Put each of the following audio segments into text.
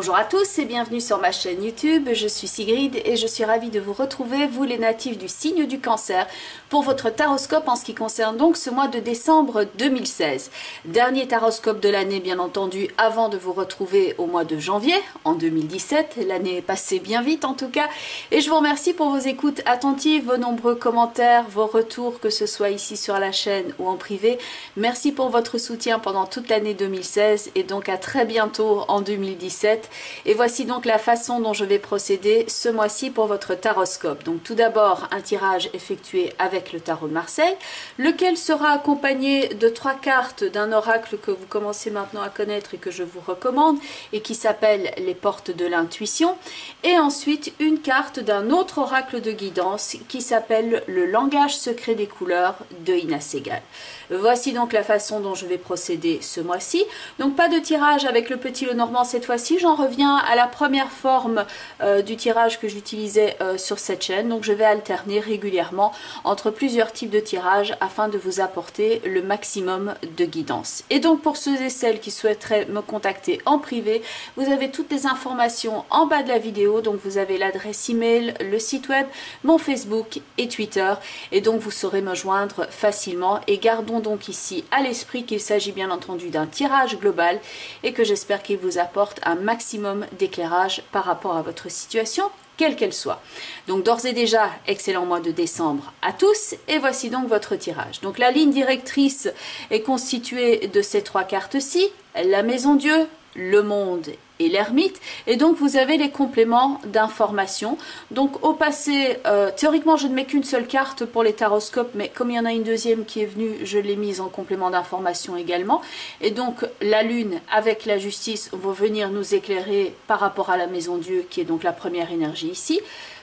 Bonjour à tous et bienvenue sur ma chaîne YouTube, je suis Sigrid et je suis ravie de vous retrouver, vous les natifs du signe du Cancer, pour votre taroscope en ce qui concerne donc ce mois de décembre 2016. Dernier taroscope de l'année bien entendu avant de vous retrouver au mois de janvier en 2017, l'année est passée bien vite en tout cas, et je vous remercie pour vos écoutes attentives, vos nombreux commentaires, vos retours que ce soit ici sur la chaîne ou en privé. Merci pour votre soutien pendant toute l'année 2016 et donc à très bientôt en 2017. Et voici donc la façon dont je vais procéder ce mois-ci pour votre taroscope. Donc tout d'abord un tirage effectué avec le tarot de Marseille, lequel sera accompagné de 3 cartes d'un oracle que vous commencez maintenant à connaître et que je vous recommande et qui s'appelle les portes de l'intuition, et ensuite une carte d'un autre oracle de guidance qui s'appelle le langage secret des couleurs de Ina Segal. Voici donc la façon dont je vais procéder ce mois-ci. Donc pas de tirage avec le petit Lenormand cette fois-ci, j'en reviens à la première forme du tirage que j'utilisais sur cette chaîne. Donc je vais alterner régulièrement entre plusieurs types de tirages afin de vous apporter le maximum de guidance. Et donc pour ceux et celles qui souhaiteraient me contacter en privé, vous avez toutes les informations en bas de la vidéo. Donc vous avez l'adresse email, le site web, mon Facebook et Twitter. Et donc vous saurez me joindre facilement. Et gardons donc ici à l'esprit qu'il s'agit bien entendu d'un tirage global et que j'espère qu'il vous apporte un maximum d'éclairage par rapport à votre situation, quelle qu'elle soit. Donc d'ores et déjà, excellent mois de décembre à tous, et voici donc votre tirage. Donc la ligne directrice est constituée de ces 3 cartes-ci, la Maison Dieu, le Monde et l'Ermite, et donc vous avez les compléments d'information. Donc au passé, théoriquement je ne mets qu'une seule carte pour les taroscopes, mais comme il y en a une deuxième qui est venue, je l'ai mise en complément d'information également. Et donc la Lune avec la Justice vont venir nous éclairer par rapport à la Maison Dieu, qui est donc la première énergie ici.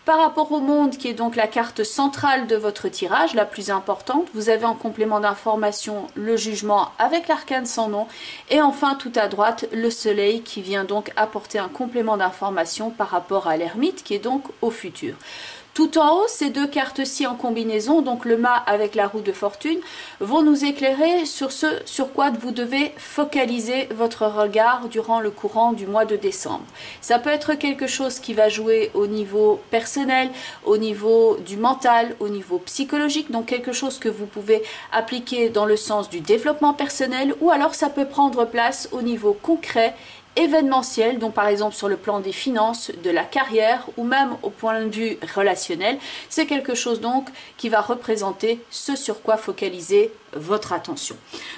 Par rapport au Monde, qui est donc la carte centrale de votre tirage, la plus importante, vous avez en complément d'information le Jugement avec l'arcane sans nom. Et enfin, tout à droite, le Soleil qui vient donc apporter un complément d'information par rapport à l'Ermite, qui est donc au futur. Tout en haut, ces 2 cartes-ci en combinaison, donc le mât avec la roue de fortune, vont nous éclairer sur ce sur quoi vous devez focaliser votre regard durant le courant du mois de décembre. Ça peut être quelque chose qui va jouer au niveau personnel, au niveau du mental, au niveau psychologique, donc quelque chose que vous pouvez appliquer dans le sens du développement personnel, ou alors ça peut prendre place au niveau concret, événementiel, donc par exemple sur le plan des finances, de la carrière ou même au point de vue relationnel. C'est quelque chose donc qui va représenter ce sur quoi focaliser votre attention.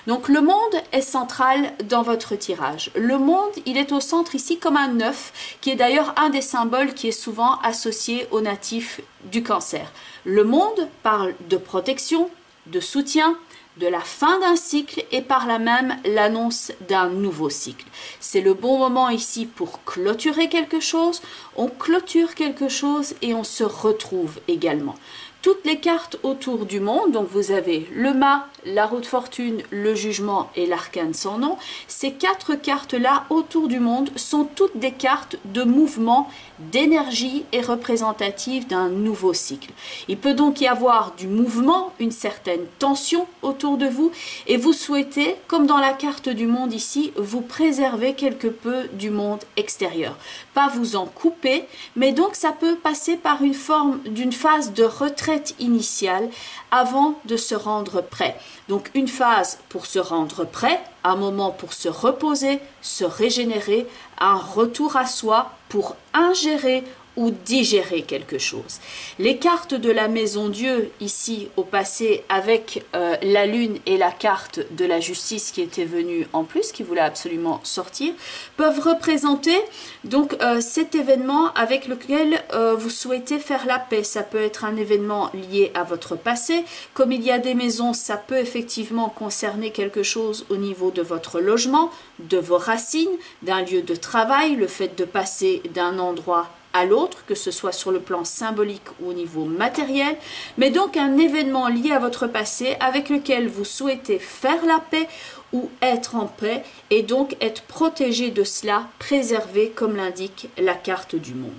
Donc le Monde est central dans votre tirage. Le Monde, il est au centre ici comme un œuf, qui est d'ailleurs un des symboles qui est souvent associé aux natifs du Cancer. Le Monde parle de protection, de soutien, de la fin d'un cycle et par là même l'annonce d'un nouveau cycle. C'est le bon moment ici pour clôturer quelque chose, on clôture quelque chose et on se retrouve également. Toutes les cartes autour du Monde, donc vous avez le mât, la roue de fortune, le Jugement et l'arcane sans nom. Ces 4 cartes-là autour du Monde sont toutes des cartes de mouvement, d'énergie et représentatives d'un nouveau cycle. Il peut donc y avoir du mouvement, une certaine tension autour de vous, et vous souhaitez, comme dans la carte du Monde ici, vous préserver quelque peu du monde extérieur. Pas vous en couper, mais donc ça peut passer par une forme d'une phase de retraite initiale avant de se rendre prêt. Donc une phase pour se rendre prêt, un moment pour se reposer, se régénérer, un retour à soi pour ingérer ou digérer quelque chose. Les cartes de la Maison Dieu, ici au passé, avec la Lune et la carte de la Justice qui était venue en plus, qui voulait absolument sortir, peuvent représenter donc cet événement avec lequel vous souhaitez faire la paix. Ça peut être un événement lié à votre passé. Comme il y a des maisons, ça peut effectivement concerner quelque chose au niveau de votre logement, de vos racines, d'un lieu de travail, le fait de passer d'un endroit à l'autre, que ce soit sur le plan symbolique ou au niveau matériel, mais donc un événement lié à votre passé avec lequel vous souhaitez faire la paix ou être en paix et donc être protégé de cela, préservé comme l'indique la carte du Monde.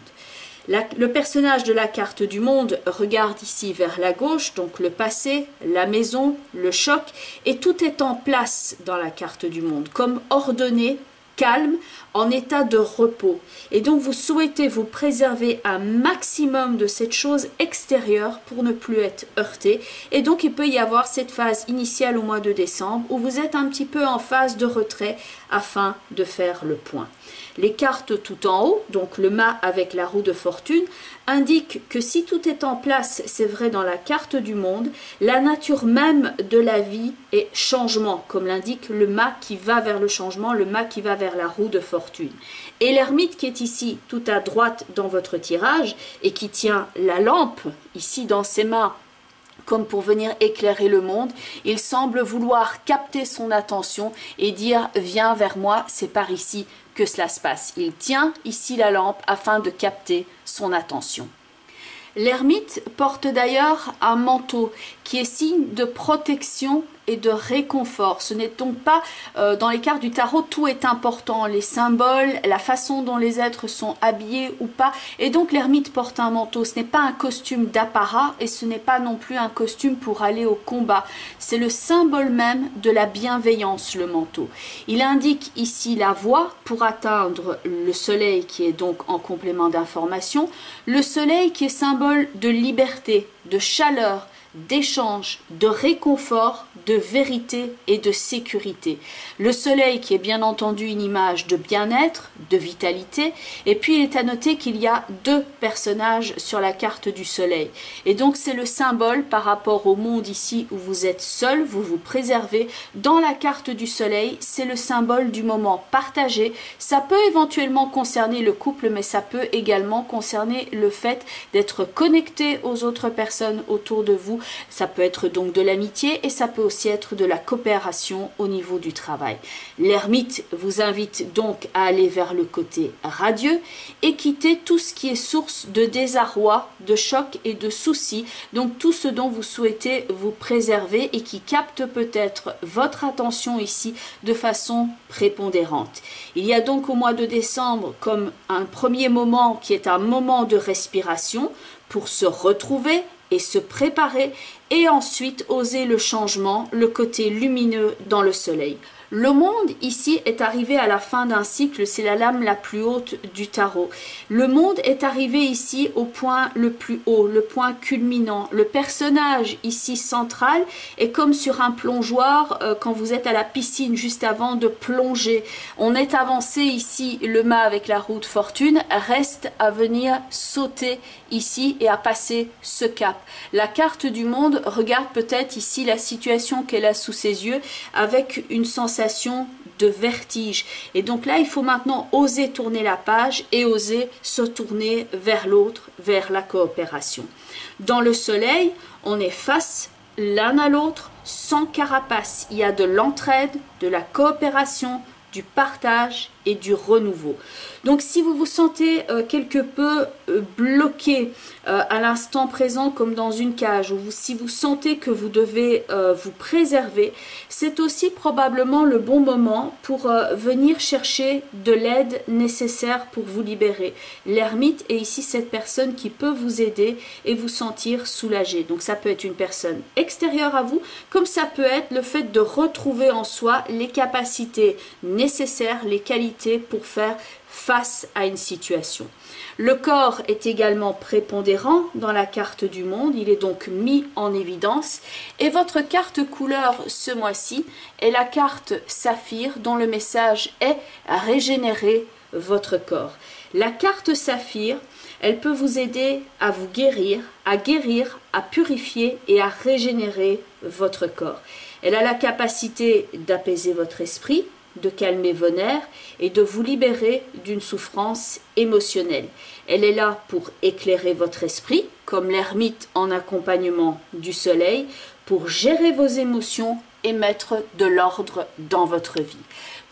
Le personnage de la carte du Monde regarde ici vers la gauche, donc le passé, la maison, le choc, et tout est en place dans la carte du Monde, comme ordonné, calme, en état de repos. Et donc vous souhaitez vous préserver un maximum de cette chose extérieure pour ne plus être heurté. Et donc il peut y avoir cette phase initiale au mois de décembre où vous êtes un petit peu en phase de retrait afin de faire le point. Les cartes tout en haut, donc le mât avec la roue de fortune, indiquent que si tout est en place, c'est vrai dans la carte du monde, la nature même de la vie est changement, comme l'indique le mât qui va vers le changement, le mât qui va vers la roue de fortune. Et l'ermite qui est ici tout à droite dans votre tirage et qui tient la lampe ici dans ses mains, comme pour venir éclairer le monde, il semble vouloir capter son attention et dire « Viens vers moi, c'est par ici que cela se passe ». Il tient ici la lampe afin de capter son attention. L'ermite porte d'ailleurs un manteau qui est signe de protection et de réconfort. Ce n'est donc pas, dans les cartes du tarot, tout est important, les symboles, la façon dont les êtres sont habillés ou pas. Et donc l'ermite porte un manteau, ce n'est pas un costume d'apparat et ce n'est pas non plus un costume pour aller au combat. C'est le symbole même de la bienveillance, le manteau. Il indique ici la voie pour atteindre le soleil qui est donc en complément d'information. Le soleil qui est symbole de liberté, de chaleur, d'échange, de réconfort, de vérité et de sécurité. Le soleil qui est bien entendu une image de bien-être, de vitalité, et puis il est à noter qu'il y a deux personnages sur la carte du soleil. Et donc c'est le symbole par rapport au monde ici où vous êtes seul, vous vous préservez. Dans la carte du soleil, c'est le symbole du moment partagé. Ça peut éventuellement concerner le couple, mais ça peut également concerner le fait d'être connecté aux autres personnes autour de vous. Ça peut être donc de l'amitié et ça peut aussi être de la coopération au niveau du travail. L'ermite vous invite donc à aller vers le côté radieux et quitter tout ce qui est source de désarroi, de choc et de soucis. Donc tout ce dont vous souhaitez vous préserver et qui capte peut-être votre attention ici de façon prépondérante. Il y a donc au mois de décembre comme un premier moment qui est un moment de respiration pour se retrouver et se préparer et ensuite oser le changement, le côté lumineux dans le soleil. Le monde ici est arrivé à la fin d'un cycle, c'est la lame la plus haute du tarot. Le monde est arrivé ici au point le plus haut, le point culminant. Le personnage ici central est comme sur un plongeoir quand vous êtes à la piscine juste avant de plonger. On est avancé ici, le mât avec la roue de fortune, reste à venir sauter ici et à passer ce cap. La carte du monde regarde peut-être ici la situation qu'elle a sous ses yeux avec une sensation de vertige. Et donc là, il faut maintenant oser tourner la page et oser se tourner vers l'autre, vers la coopération. Dans le soleil, on est face l'un à l'autre sans carapace. Il y a de l'entraide, de la coopération, du partage et du renouveau. Donc si vous vous sentez quelque peu bloqué à l'instant présent comme dans une cage, ou si vous sentez que vous devez vous préserver, c'est aussi probablement le bon moment pour venir chercher de l'aide nécessaire pour vous libérer. L'ermite est ici cette personne qui peut vous aider et vous sentir soulagé. Donc ça peut être une personne extérieure à vous, comme ça peut être le fait de retrouver en soi les capacités nécessaires, les qualités pour faire face à une situation. Le corps est également prépondérant dans la carte du monde, il est donc mis en évidence et votre carte couleur ce mois-ci est la carte saphir dont le message est à régénérer votre corps. La carte saphir, elle peut vous aider à vous guérir, à purifier et à régénérer votre corps. Elle a la capacité d'apaiser votre esprit, de calmer vos nerfs et de vous libérer d'une souffrance émotionnelle. Elle est là pour éclairer votre esprit, comme l'ermite en accompagnement du soleil, pour gérer vos émotions et mettre de l'ordre dans votre vie.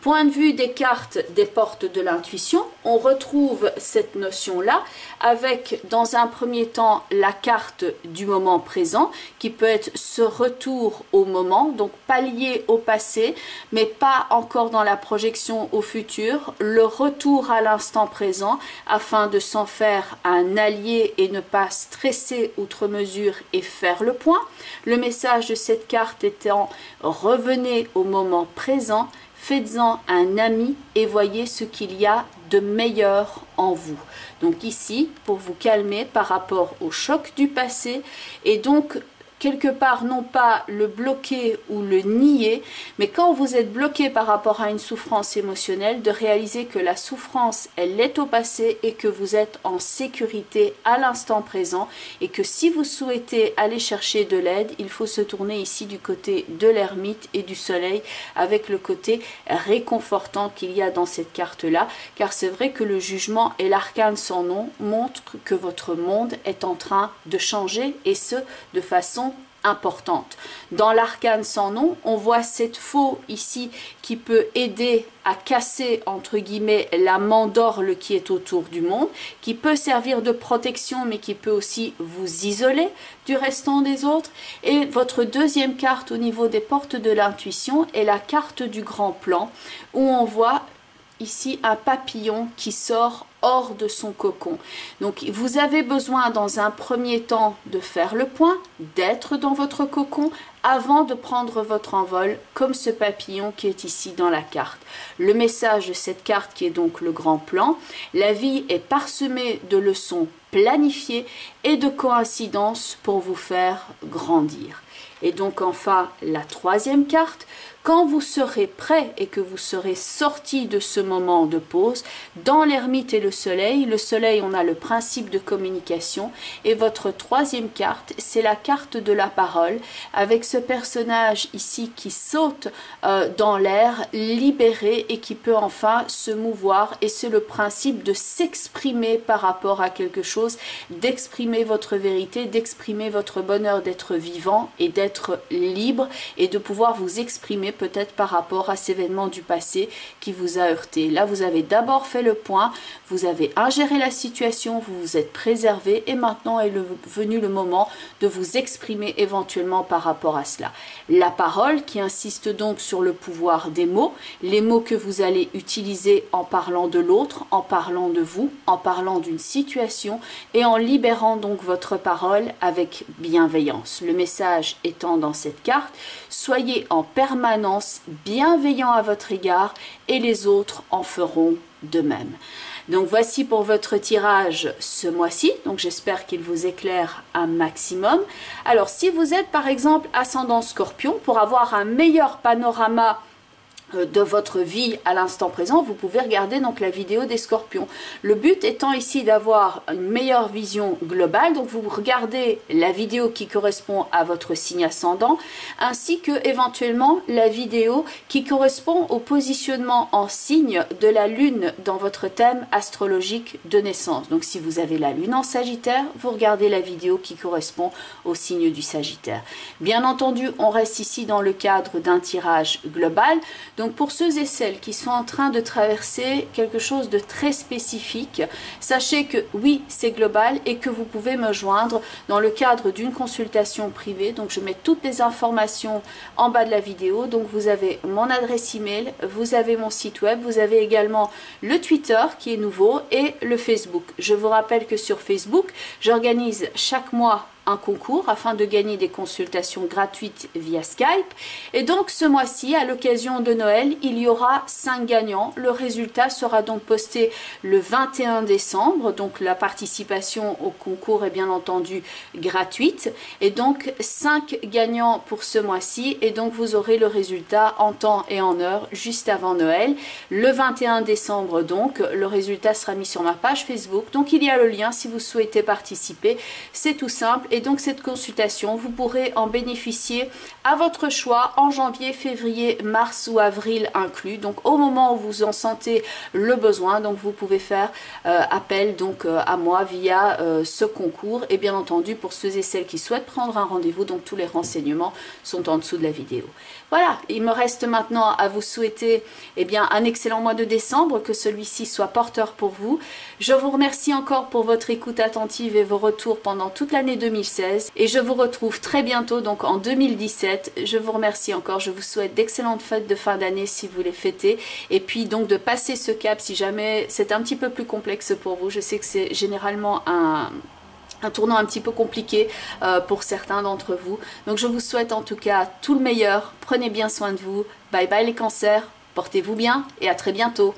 Point de vue des cartes des portes de l'intuition, on retrouve cette notion-là avec dans un premier temps la carte du moment présent qui peut être ce retour au moment, donc pas lié au passé mais pas encore dans la projection au futur, le retour à l'instant présent afin de s'en faire un allié et ne pas stresser outre mesure et faire le point. Le message de cette carte étant revenez au moment présent, faites-en un ami et voyez ce qu'il y a de meilleur en vous. Donc ici, pour vous calmer par rapport au choc du passé et donc quelque part non pas le bloquer ou le nier, mais quand vous êtes bloqué par rapport à une souffrance émotionnelle, de réaliser que la souffrance, elle est au passé et que vous êtes en sécurité à l'instant présent et que si vous souhaitez aller chercher de l'aide, il faut se tourner ici du côté de l'ermite et du soleil avec le côté réconfortant qu'il y a dans cette carte-là, car c'est vrai que le jugement et l'arcane sans nom montrent que votre monde est en train de changer et ce, de façon importante. Dans l'arcane sans nom, on voit cette faux ici qui peut aider à casser entre guillemets la mandorle qui est autour du monde, qui peut servir de protection mais qui peut aussi vous isoler du restant des autres. Et votre deuxième carte au niveau des portes de l'intuition est la carte du grand plan où on voit ici un papillon qui sort hors de son cocon. Donc vous avez besoin dans un premier temps de faire le point, d'être dans votre cocon avant de prendre votre envol comme ce papillon qui est ici dans la carte. Le message de cette carte qui est donc le grand plan, la vie est parsemée de leçons planifiées et de coïncidences pour vous faire grandir. Et donc enfin la troisième carte, quand vous serez prêt et que vous serez sorti de ce moment de pause, dans l'ermite et le soleil, on a le principe de communication et votre troisième carte, c'est la carte de la parole avec ce personnage ici qui saute dans l'air, libéré et qui peut enfin se mouvoir et c'est le principe de s'exprimer par rapport à quelque chose, d'exprimer votre vérité, d'exprimer votre bonheur d'être vivant et d'être libre et de pouvoir vous exprimer peut-être par rapport à ces événements du passé qui vous a heurté. Là, vous avez d'abord fait le point, vous avez ingéré la situation, vous vous êtes préservé et maintenant est venu le moment de vous exprimer éventuellement par rapport à cela. La parole qui insiste donc sur le pouvoir des mots, les mots que vous allez utiliser en parlant de l'autre, en parlant de vous, en parlant d'une situation et en libérant donc votre parole avec bienveillance. Le message étant dans cette carte, soyez en permanence bienveillant à votre égard et les autres en feront de même. Donc voici pour votre tirage ce mois-ci, donc j'espère qu'il vous éclaire un maximum. Alors si vous êtes par exemple ascendant Scorpion, pour avoir un meilleur panorama de votre vie à l'instant présent, vous pouvez regarder donc la vidéo des Scorpions. Le but étant ici d'avoir une meilleure vision globale, donc vous regardez la vidéo qui correspond à votre signe ascendant, ainsi que éventuellement la vidéo qui correspond au positionnement en signe de la lune dans votre thème astrologique de naissance. Donc si vous avez la lune en Sagittaire, vous regardez la vidéo qui correspond au signe du Sagittaire. Bien entendu, on reste ici dans le cadre d'un tirage global. Donc pour ceux et celles qui sont en train de traverser quelque chose de très spécifique, sachez que oui, c'est global et que vous pouvez me joindre dans le cadre d'une consultation privée. Donc je mets toutes les informations en bas de la vidéo. Donc vous avez mon adresse email, vous avez mon site web, vous avez également le Twitter qui est nouveau et le Facebook. Je vous rappelle que sur Facebook, j'organise chaque mois un concours afin de gagner des consultations gratuites via Skype. Et donc ce mois-ci, à l'occasion de Noël, il y aura 5 gagnants. Le résultat sera donc posté le 21 décembre. Donc la participation au concours est bien entendu gratuite. Et donc 5 gagnants pour ce mois-ci. Et donc vous aurez le résultat en temps et en heure juste avant Noël. Le 21 décembre donc, le résultat sera mis sur ma page Facebook. Donc il y a le lien si vous souhaitez participer. C'est tout simple. Et donc cette consultation, vous pourrez en bénéficier à votre choix en janvier, février, mars ou avril inclus. Donc au moment où vous en sentez le besoin, donc vous pouvez faire appel donc à moi via ce concours. Et bien entendu pour ceux et celles qui souhaitent prendre un rendez-vous, donc tous les renseignements sont en dessous de la vidéo. Voilà, il me reste maintenant à vous souhaiter un excellent mois de décembre, que celui-ci soit porteur pour vous. Je vous remercie encore pour votre écoute attentive et vos retours pendant toute l'année 2016 et je vous retrouve très bientôt donc en 2017. Je vous remercie encore, je vous souhaite d'excellentes fêtes de fin d'année si vous les fêtez et puis donc de passer ce cap si jamais c'est un petit peu plus complexe pour vous. Je sais que c'est généralement un tournant un petit peu compliqué pour certains d'entre vous. Donc je vous souhaite en tout cas tout le meilleur. Prenez bien soin de vous. Bye bye les cancers. Portez-vous bien et à très bientôt.